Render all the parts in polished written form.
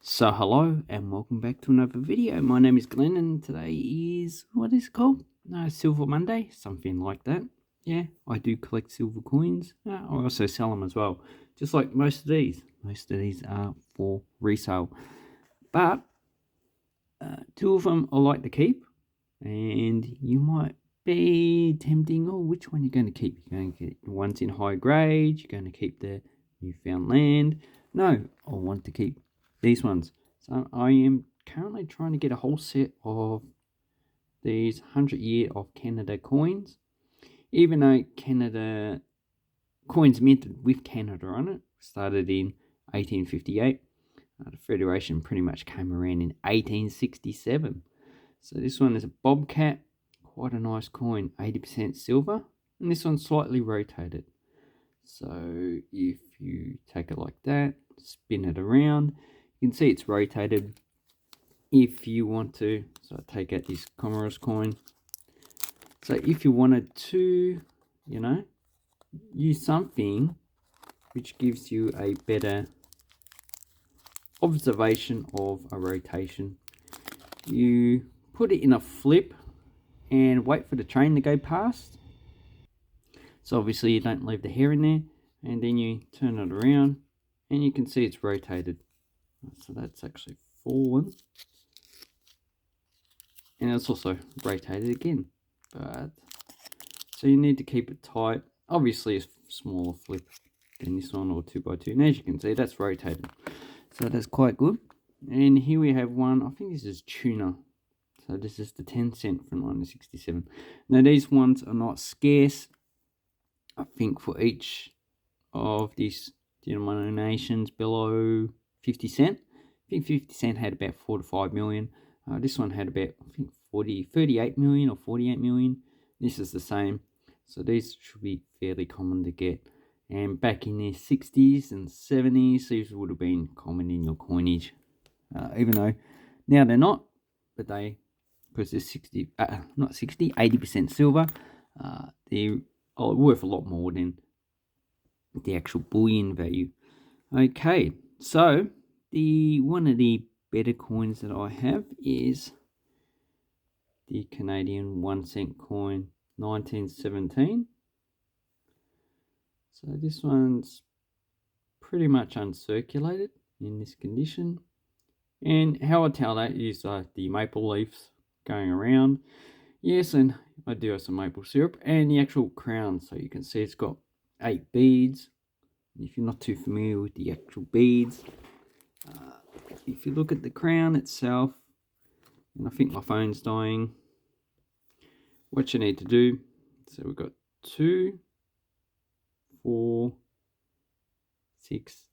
So hello and welcome back to another video. My name is Glenn and today is, what is it called? Silver Monday, something like that. Yeah, I do collect silver coins. I also sell them as well, just like most of these. Most of these are for resale. But two of them I like to keep, and you might be tempting, oh, which one you're going to keep? You're going to get the ones in high grade, you're going to keep the Newfoundland. No, I want to keep these ones. So I am currently trying to get a whole set of these 100-year of Canada coins. Even though Canada coins minted with Canada on it started in 1858, the Federation pretty much came around in 1867. So this one is a Bobcat, quite a nice coin, 80% silver, and this one's slightly rotated. So if you take it like that, spin it around, you can see it's rotated. If you want to, so I take out this Comoros coin. So if you wanted to, use something which gives you a better observation of a rotation, you put it in a flip and wait for the train to go past. So obviously you don't leave the hair in there, and then you turn it around and you can see it's rotated. So that's actually fallen, and it's also rotated again. But so you need to keep it tight. Obviously a smaller flip than this one, or 2x2, and as you can see that's rotated, so that's quite good. And here we have one, I think this is tuna. So this is the 10-cent from 1967. Now these ones are not scarce. I think for each of these denominations below 50 cent, I think 50 cent had about 4 to 5 million. This one had about, I think, 38 million or 48 million. This is the same. So these should be fairly common to get. And back in the 60s and 70s, these would have been common in your coinage. Even though now they're not, but they, because they're 80% silver, they're worth a lot more than the actual bullion value. Okay, so one of the better coins that I have is the Canadian 1 cent coin, 1917. So this one's pretty much uncirculated in this condition, and how I tell that is the maple leaves going around. Yes, and I do have some maple syrup and the actual crown. So you can see it's got 8 beads. If you're not too familiar with the actual beads, if you look at the crown itself, and I think my phone's dying, what you need to do, so we've got 2, 4, 6,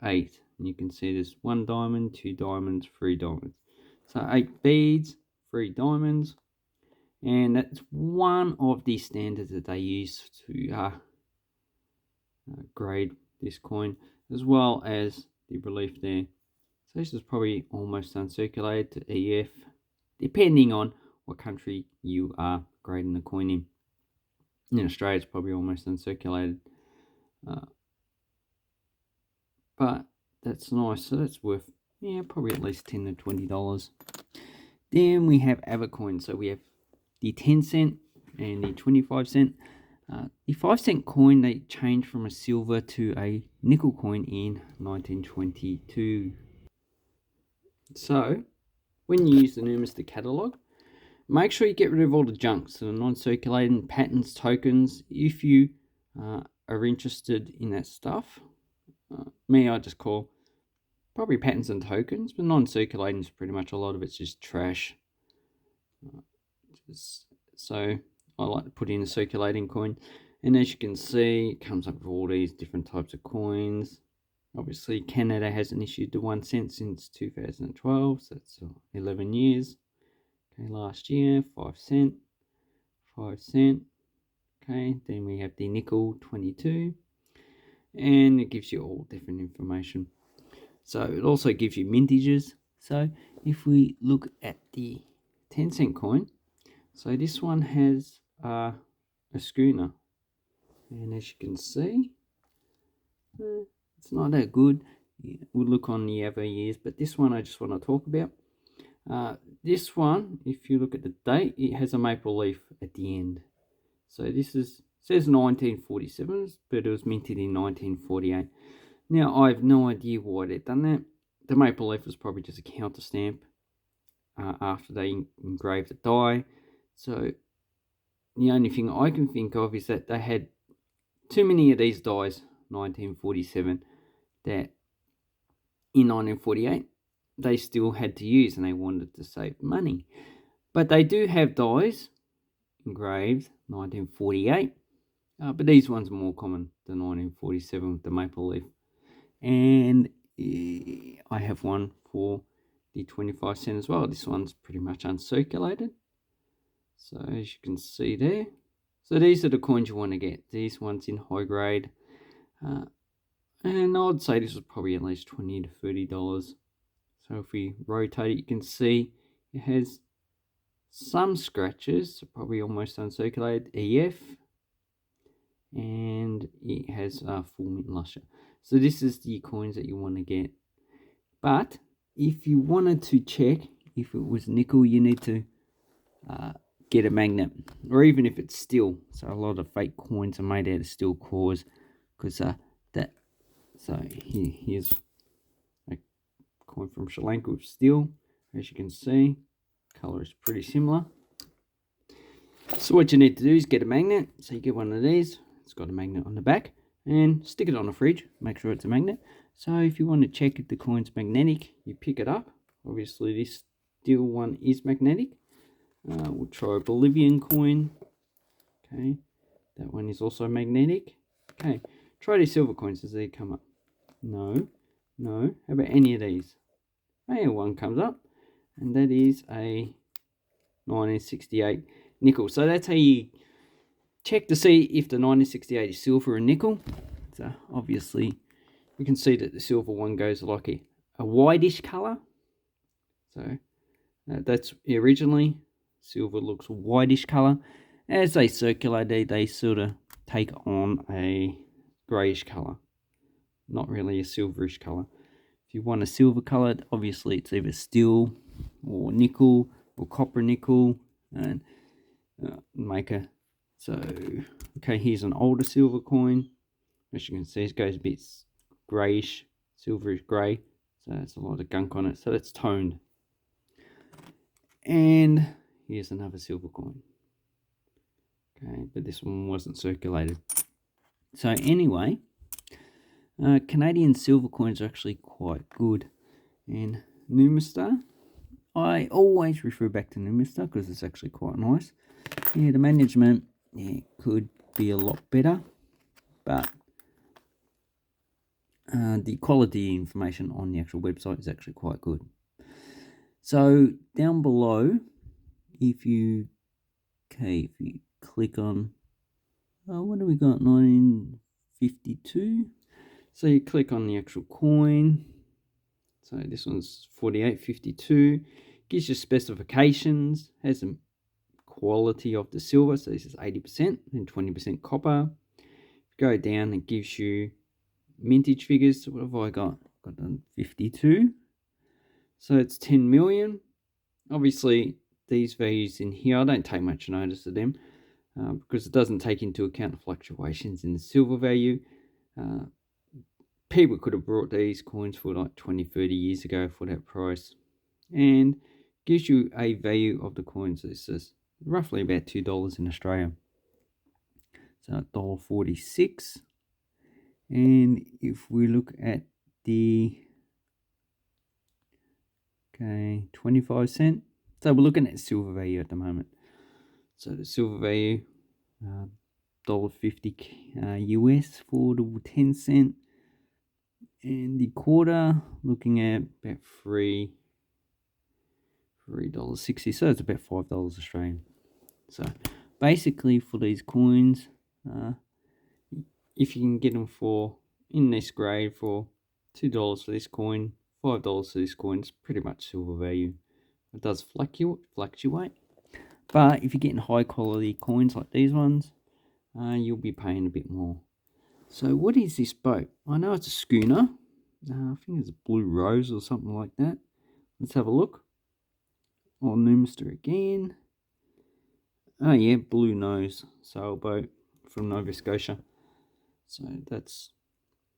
8, and you can see there's 1 diamond, 2 diamonds, 3 diamonds. So 8 beads, 3 diamonds, and that's one of the standards that they use to grade this coin, as well as the relief there. So this is probably almost uncirculated to EF, depending on what country you are grading the coin in. In Australia, it's probably almost uncirculated. But that's nice. So that's worth, probably at least $10 to $20. Then we have other coins. So we have the 10 cent and the 25 cent. The 5-cent coin, they changed from a silver to a nickel coin in 1922. So when you use the Numismatic catalog, make sure you get rid of all the junk, so the non-circulating patterns, tokens. If you are interested in that stuff, I just call probably patterns and tokens, but non-circulating is pretty much, a lot of it's just trash. So I like to put in a circulating coin, and as you can see, it comes up with all these different types of coins. Obviously Canada hasn't issued the 1 cent since 2012, so that's 11 years. Okay, last year 5 cent, 5 cent. Okay, then we have the nickel 22, and it gives you all different information. So it also gives you mintages. So if we look at the 10 cent coin, so this one has a schooner, and as you can see, it's not that good. we'll look on the other years, but this one I just want to talk about. This one, if you look at the date, it has a maple leaf at the end. So this says 1947, but it was minted in 1948. Now, I have no idea why they've done that. The maple leaf was probably just a counter stamp after they engraved the die. So the only thing I can think of is that they had too many of these dies, 1947, that in 1948 they still had to use, and they wanted to save money. But they do have dies engraved 1948, but these ones are more common than 1947 with the maple leaf. And I have one for the 25 cent as well. This one's pretty much uncirculated, so as you can see there. So these are the coins you want to get. These ones in high grade, and I'd say this was probably at least $20 to $30. So if we rotate it, you can see it has some scratches, so probably almost uncirculated, EF, and it has full mint lustre. So this is the coins that you want to get. But if you wanted to check if it was nickel, you need to get a magnet, or even if it's steel. So a lot of fake coins are made out of steel cores, because that. So here's a coin from Sri Lanka with steel. As you can see, color is pretty similar. So what you need to do is get a magnet. So you get one of these. It's got a magnet on the back, and stick it on the fridge. Make sure it's a magnet. So if you want to check if the coin's magnetic, you pick it up. Obviously this steel one is magnetic. We'll try a Bolivian coin. Okay, that one is also magnetic. Okay, try these silver coins as they come up. No. How about any of these? Hey, one comes up, and that is a 1968 nickel. So that's how you check to see if the 1968 is silver or nickel. So obviously you can see that the silver one goes like a whitish color. So that's originally silver looks whitish color. As they circulate, they sort of take on a grayish color, not really a silverish color. If you want a silver color, obviously it's either steel or nickel or copper nickel, and so okay, here's an older silver coin. As you can see, it goes a bit grayish, silverish grey, so there's a lot of gunk on it, so it's toned. And here's another silver coin. Okay, but this one wasn't circulated. So anyway, Canadian silver coins are actually quite good. And Numistar, I always refer back to Numistar because it's actually quite nice. Yeah, the management could be a lot better, but the quality information on the actual website is actually quite good. So down below, if you click on, what do we got, 1952? So you click on the actual coin. So this one's 4852. Gives you specifications, has some quality of the silver. So this is 80% and 20% copper. Go down, it gives you mintage figures. So what have I got? Got done 52. So it's 10 million. Obviously, these values in here, I don't take much notice of them because it doesn't take into account fluctuations in the silver value. People could have brought these coins for like 20, 30 years ago for that price, and gives you a value of the coins. This is roughly about $2 in Australia. So $1.46. And if we look at the 25 cent. So we're looking at silver value at the moment. So the silver value, $1.50 US for the 10 cent. And the quarter, looking at about $3.60. So it's about $5 Australian. So basically for these coins, if you can get them for, in this grade, for $2 for this coin, $5 for this coin, it's pretty much silver value. It does fluctuate, but if you're getting high quality coins like these ones, you'll be paying a bit more. So what is this boat? I know it's a schooner, I think it's a blue rose or something like that. Let's have a look. On Noomister again. Oh yeah, blue nose sailboat from Nova Scotia. So that's,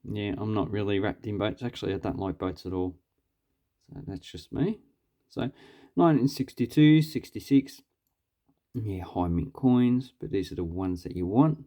yeah, I'm not really wrapped in boats. Actually, I don't like boats at all. So that's just me. So 1962, 66. Yeah, high mint coins, but these are the ones that you want.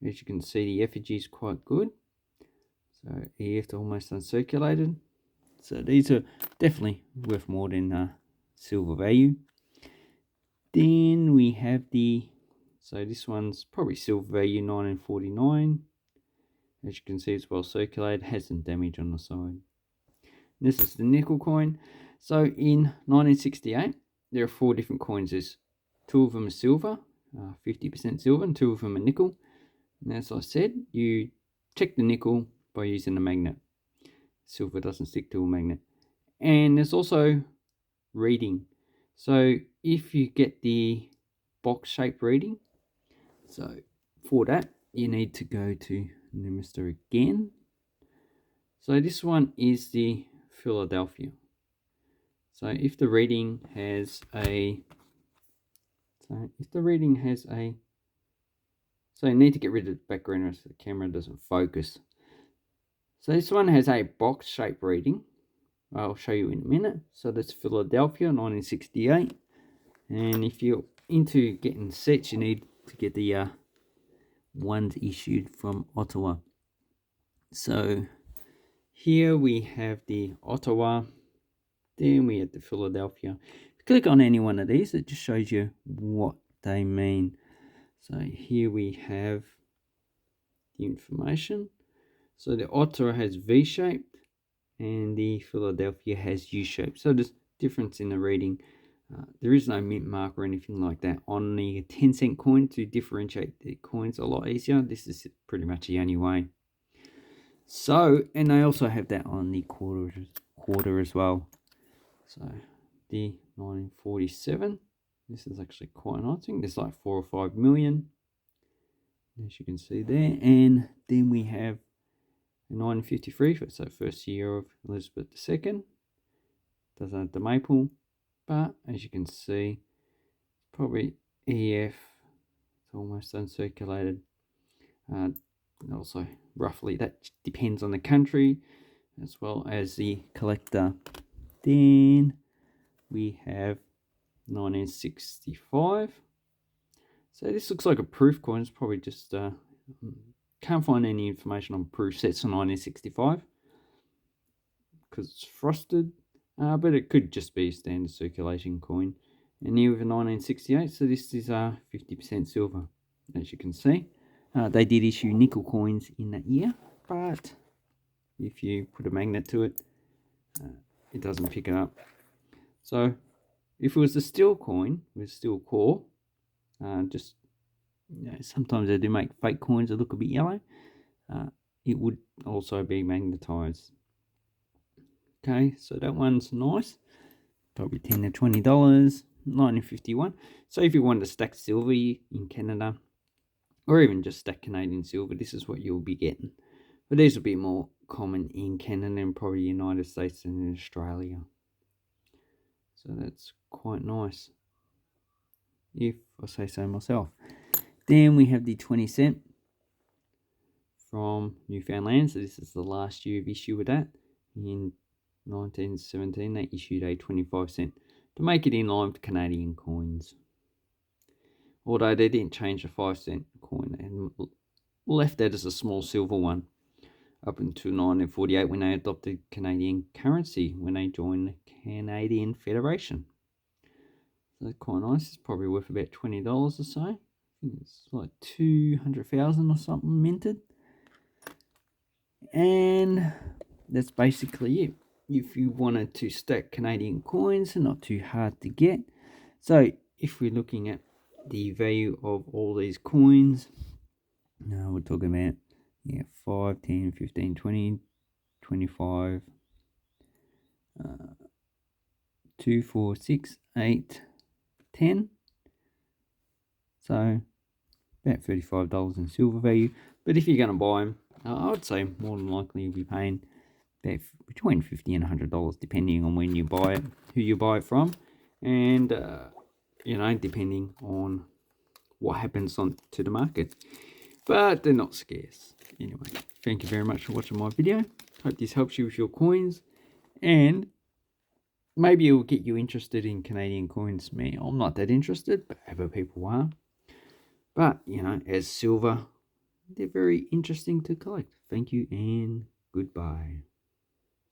As you can see, the effigy is quite good. So EF almost uncirculated. So these are definitely worth more than silver value. Then we have so this one's probably silver value 1949. As you can see, it's well circulated, has some damage on the side. This is the nickel coin. So in 1968, there are 4 different coins. There's 2 of them are silver, 50% silver, and 2 of them are nickel. And as I said, you check the nickel by using a magnet. Silver doesn't stick to a magnet. And there's also reading. So if you get the box shape reading, so for that you need to go to Noomister again. So this one is the Philadelphia. So if the reading has a, so you need to get rid of the background so the camera doesn't focus. So this one has a box shape reading. I'll show you in a minute. So that's Philadelphia 1968. And if you're into getting sets, you need to get the ones issued from Ottawa. So here we have the Ottawa, then we have the Philadelphia. If you click on any one of these, it just shows you what they mean. So here we have the information. So the Ottawa has V-shaped and the Philadelphia has U-shaped. So there's difference in the reading. There is no mint mark or anything like that on the 10-cent coin. To differentiate the coins a lot easier, this is pretty much the only way. So, and they also have that on the quarter as well. So the 1947, this is actually quite nice. I think there's like 4 or 5 million, as you can see there. And then we have 1953, so first year of Elizabeth II. Doesn't have the maple, but as you can see, probably EF, it's almost uncirculated. Also, roughly, that depends on the country as well as the collector. Then we have 1965. So this looks like a proof coin. It's probably just can't find any information on proof sets for 1965 because it's frosted, but it could just be a standard circulation coin. And here with a 1968, so this is 50% silver, as you can see. They did issue nickel coins in that year, but if you put a magnet to it, it doesn't pick it up. So if it was a steel coin with steel core, just, you know, sometimes they do make fake coins that look a bit yellow, it would also be magnetized. Okay, so that one's nice, probably $10 to $20, 1951. So if you wanted to stack silver in Canada, or even just stack Canadian silver, this is what you'll be getting. But these will be more common in Canada and probably United States and in Australia. So that's quite nice, if I say so myself. Then we have the 20 cent from Newfoundland. So this is the last year of issue with that. In 1917, they issued a 25 cent to make it in line with Canadian coins. Although they didn't change the 5 cent coin and left that as a small silver one up until 1948 when they adopted Canadian currency, when they joined the Canadian Federation. So that's quite nice. It's probably worth about $20 or so. I think it's like 200,000 or something minted. And that's basically it. If you wanted to stack Canadian coins, they're not too hard to get. So if we're looking at the value of all these coins, now we're talking about 5, 10, 15, 20, 25, 2, 4, 6, 8, 10. So about $35 in silver value. But if you're going to buy them, I would say more than likely you'll be paying They're between $50 and $100 depending on when you buy it, who you buy it from, and you know, depending on what happens on to the market. But they're not scarce. Anyway, thank you very much for watching my video. Hope this helps you with your coins, and maybe it will get you interested in Canadian coins. Me, I'm not that interested, but other people are. But, you know, as silver, they're very interesting to collect. Thank you and goodbye.